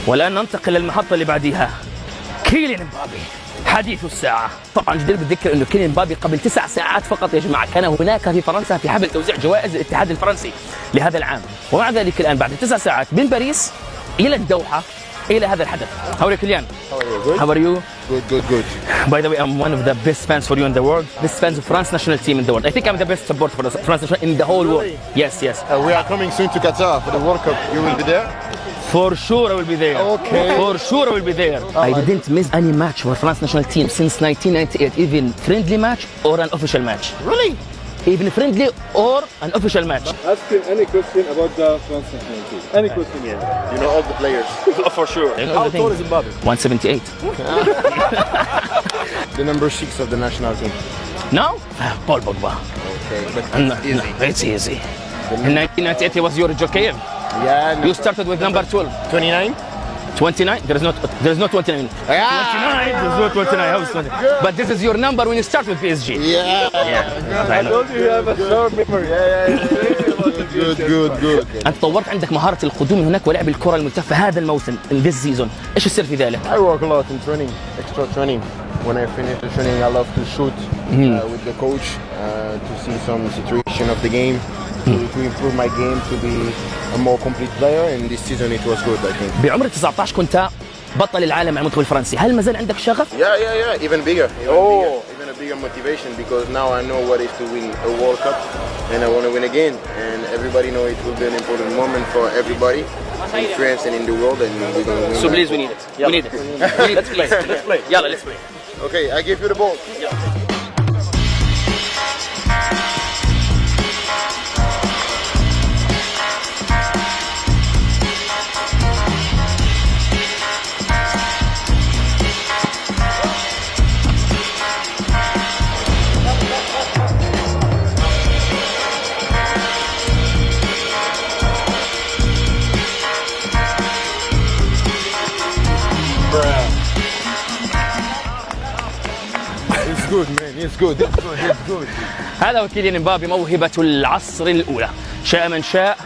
والآن ننتقل للمحطة اللي بعديها. كيليان مبابي حديث الساعة. طبعا جدير بالذكر انه كيليان مبابي قبل 9 ساعات فقط يا جماعة كان هناك في فرنسا في حفل توزيع جوائز الاتحاد الفرنسي لهذا العام، ومع ذلك الآن بعد 9 ساعات من باريس إلى الدوحة إلى هذا الحدث. How are you, Kylian? How are you? Good. By the way, I'm one of the best fans for you in the world. Best fans of France national team in the world. I think I'm the best supporter for the France national in the whole world. Yes. We are coming soon to Qatar for the World Cup. You will be there? For sure I will be there. Okay. For sure I will be there. I didn't miss any match for France national team since 1998, even friendly match or an official match. Really? Even friendly or an official match. Ask him any question about the France national team. Any question, yeah. You know all the players. For sure. How tall is Mbappe? 178. The number 6 of the national team. No? Paul Pogba. Okay, but No, easy. no, it's easy. In 1998 he was Yuri Jokeyev. Yeah. You started with number 12. 29? 29? There is no 29. 29, there's no 29. How is 20? But this is your number when you start with PSG. Yeah. I know. Told you have a short memory. Good. انت طورت عندك مهاره القدوم من هناك ولعب الكره الملتفه هذا الموسم in this season. ايش السر في ذلك؟ I work a lot in training, extra training. When I finish the training, I love to shoot with the coach to see some situation of the game, to improve my game, to be a more complete player. And this season it was good, I think. بعمر 19 كنت بطل العالم مع المنتخب الفرنسي، هل ما زال عندك شغف؟ Yeah. Even bigger. Even a bigger motivation because now I know what is to win a World Cup, and I want to win again. And everybody know it will be an important moment for everybody in France and in the world, and we're gonna win. So please we need it. We need it. Let's play. يلا let's play. Okay, I give you the ball. It's good, man. It's good. هذا هو كيليان مبابي موهبة العصر الأولى، شاء من شاء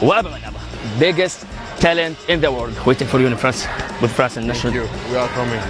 وأبى من أبى. Biggest talent in the world. Waiting for you in France with France and national. Thank you. We are coming.